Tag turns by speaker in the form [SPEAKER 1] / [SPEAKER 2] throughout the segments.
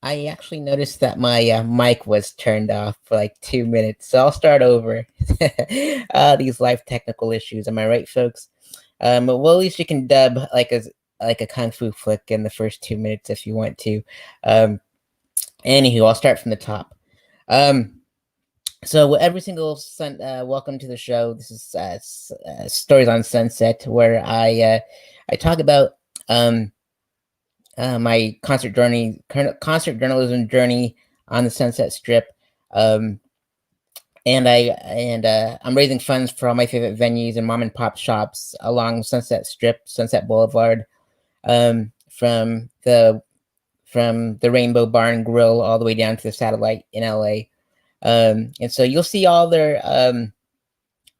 [SPEAKER 1] I actually noticed that my mic was turned off for like 2 minutes, so I'll start over. These life technical issues. Am I right, folks? Well, at least you can dub like a kung fu flick in the first 2 minutes if you want to. Um, Anywho, I'll start from the top. Um, so every single welcome to the show. This is Stories on Sunset, where I talk about um my concert journalism journey on the Sunset Strip. Um, I'm raising funds for all my favorite venues and mom and pop shops along Sunset Strip, Sunset Boulevard, um, from the from the Rainbow Bar and Grill all the way down to the Satellite in LA. And so you'll see all their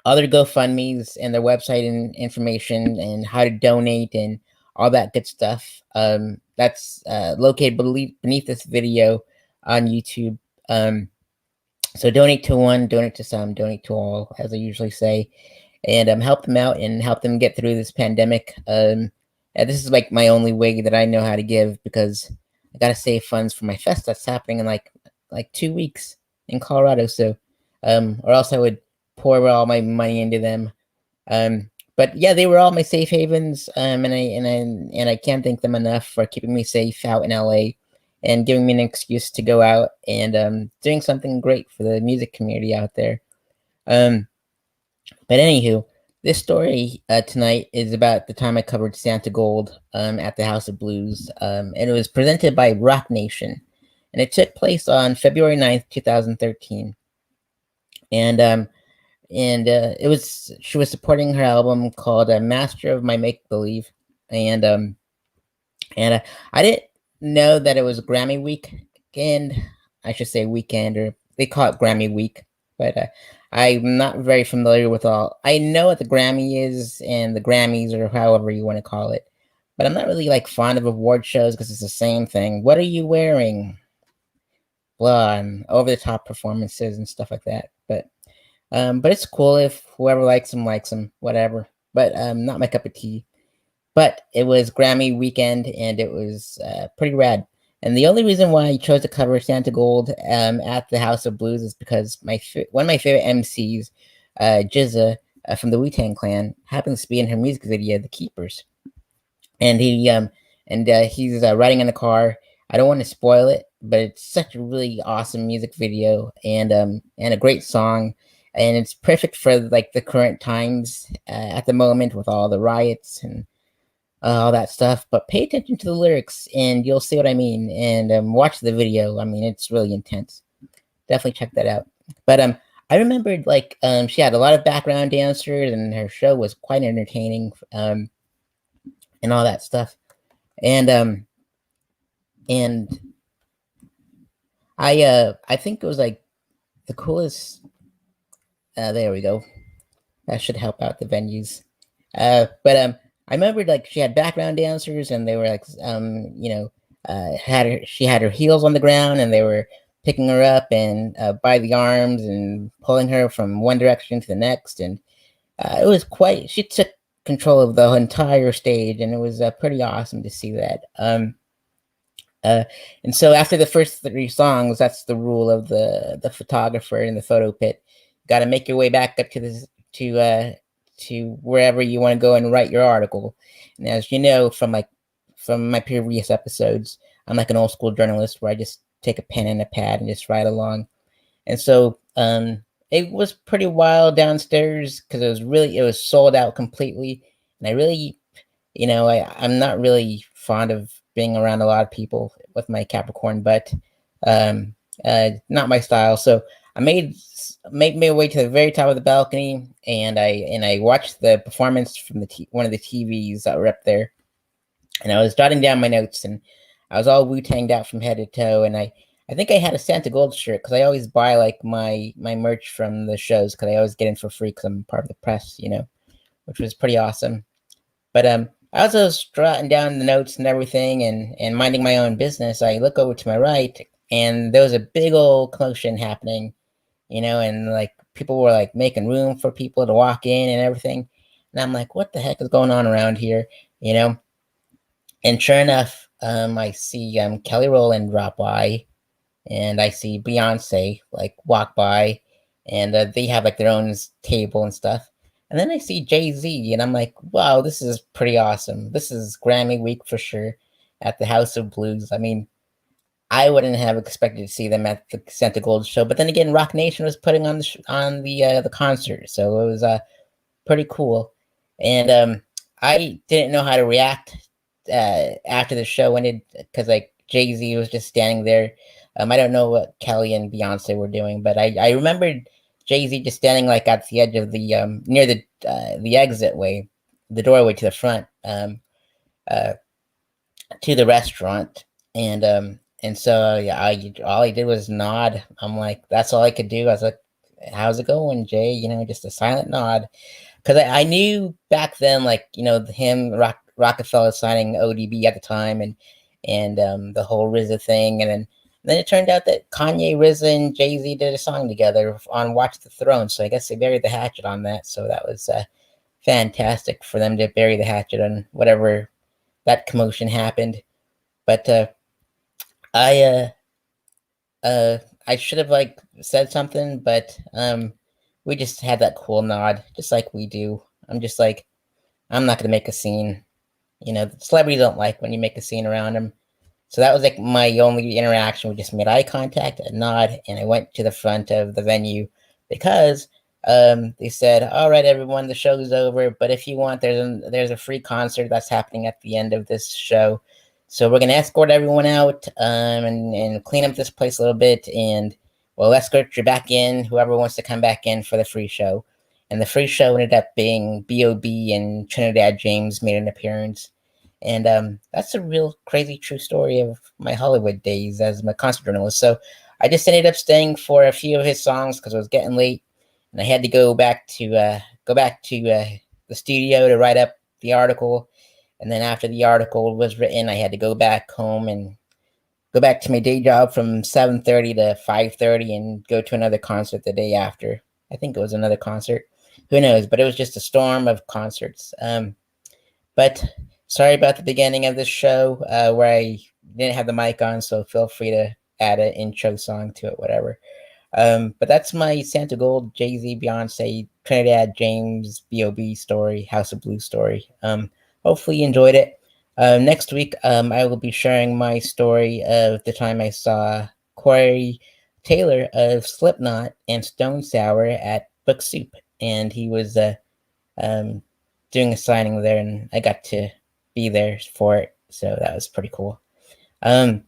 [SPEAKER 1] GoFundMe's and their website and information and how to donate and all that good stuff. That's located beneath this video on YouTube. So donate to one, donate to some, donate to all, as I usually say, and help them out and help them get through this pandemic. And this is like my only way that I know how to give, because I gotta save funds for my fest that's happening in like 2 weeks in Colorado. So, or else I would pour all my money into them. But yeah, they were all my safe havens, and I can't thank them enough for keeping me safe out in LA and giving me an excuse to go out and doing something great for the music community out there. Um, but anywho, this story tonight is about the time I covered Santigold at the House of Blues, and it was presented by Rock Nation, and it took place on February 9th, 2013. And it was she was supporting her album called Master of My Make Believe, and I didn't know that it was Grammy weekend. I should say weekend, or they call it Grammy week, but I'm not very familiar with all. I know what the Grammy is and the Grammys, or however you want to call it, but I'm not really like fond of award shows because it's the same thing. What are you wearing? Blah, and over the top performances and stuff like that. But it's cool if whoever likes them, whatever. But not my cup of tea. But it was Grammy weekend, and it was pretty rad. And the only reason why I chose to cover Santigold at the House of Blues is because one of my favorite MCs, Jizza from the Wu-Tang Clan, happens to be in her music video, "The Keepers," and he's riding in a car. I don't want to spoil it, but it's such a really awesome music video, and a great song, and it's perfect for like the current times at the moment with all the riots and all that stuff. But pay attention to the lyrics, and you'll see what I mean. And watch the video. I mean, it's really intense. Definitely check that out. But I remembered she had a lot of background dancers, and her show was quite entertaining. And all that stuff. And and I think it was like the coolest. There we go. That should help out the venues. But I remember like she had background dancers, and they were like she had her heels on the ground, and they were picking her up and by the arms and pulling her from one direction to the next, and it was quite. She took control of the entire stage, and it was pretty awesome to see that. Uh, and so after the first three songs, that's the rule of the photographer in the photo pit. Got to make your way back up to wherever you want to go and write your article. And as you know from my previous episodes, I'm like an old school journalist where I just take a pen and a pad and just write along. And so it was pretty wild downstairs because it was sold out completely. And I really, I'm not really fond of being around a lot of people with my Capricorn, but not my style. So I made my way to the very top of the balcony, and I watched the performance from one of the TVs that were up there, and I was jotting down my notes, and I was all Wu-Tanged out from head to toe, and I think I had a Santigold shirt because I always buy like my merch from the shows because I always get in for free because I'm part of the press, which was pretty awesome. But I was just jotting down the notes and everything, and minding my own business. I look over to my right, and there was a big old commotion happening, and like people were like making room for people to walk in and everything. And I'm like, what the heck is going on around here? And sure enough, I see Kelly Rowland drop by, and I see Beyonce like walk by, and they have like their own table and stuff. And then I see Jay-Z, and I'm like, wow, this is pretty awesome. This is Grammy week for sure at the House of Blues. I mean, I wouldn't have expected to see them at the Santigold show, but then again, Rock Nation was putting on the concert, so it was pretty cool. And I didn't know how to react after the show ended because like Jay Z was just standing there. I don't know what Kelly and Beyonce were doing, but I remembered Jay Z just standing like at the edge of the near the exit way, the doorway to the front uh, to the restaurant, and so yeah, all I did was nod. I'm like, that's all I could do. I was like, how's it going, Jay? You know, just a silent nod because I knew back then, like him Rockefeller signing ODB at the time, and the whole RZA thing, and then it turned out that Kanye, RZA, and Jay Z did a song together on "Watch the Throne." So I guess they buried the hatchet on that. So that was fantastic for them to bury the hatchet on whatever that commotion happened. But I I should have like said something, but we just had that cool nod, just like we do. I'm just like, I'm not gonna make a scene. Celebrities don't like when you make a scene around them. So that was like my only interaction. We just made eye contact, a nod, and I went to the front of the venue because they said, "All right, everyone, the show's over. But if you want, there's a free concert that's happening at the end of this show. So we're gonna escort everyone out and clean up this place a little bit, and we'll escort you back in. Whoever wants to come back in for the free show." And the free show ended up being B.O.B. and Trinidad James made an appearance. And that's a real crazy true story of my Hollywood days as a concert journalist. So I just ended up staying for a few of his songs because it was getting late, and I had to go back to the studio to write up the article. And then after the article was written, I had to go back home and go back to my day job from 7:30 to 5:30 and go to another concert the day after. I think it was another concert. Who knows? But it was just a storm of concerts. But sorry about the beginning of this show where I didn't have the mic on, so feel free to add an intro song to it, whatever. But that's my Santigold, Jay-Z, Beyonce, Trinidad James, B.O.B. story, House of Blues story. Hopefully you enjoyed it. Next week, I will be sharing my story of the time I saw Corey Taylor of Slipknot and Stone Sour at Book Soup, and he was doing a signing there, and I got to be there for it, so that was pretty cool. But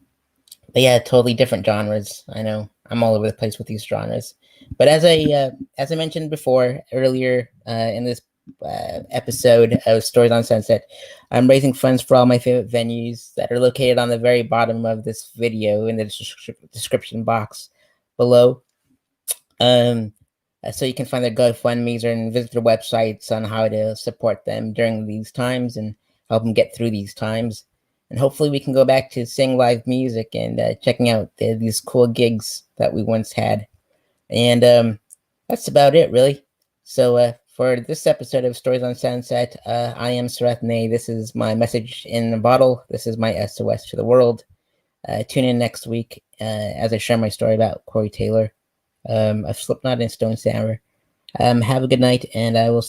[SPEAKER 1] yeah, totally different genres. I know I'm all over the place with these genres, but as I mentioned before earlier in this episode of Stories on Sunset, I'm raising funds for all my favorite venues that are located on the very bottom of this video in the description box below. So you can find their GoFundMe's and visit their websites on how to support them during these times and help them get through these times. And hopefully we can go back to seeing live music and checking out these cool gigs that we once had. And that's about it, really. So for this episode of Stories on Sunset, I am Sarathne. This is my message in a bottle. This is my SOS to the world. Tune in next week as I share my story about Corey Taylor of Slipknot and Stone Sour. Have a good night, and I will see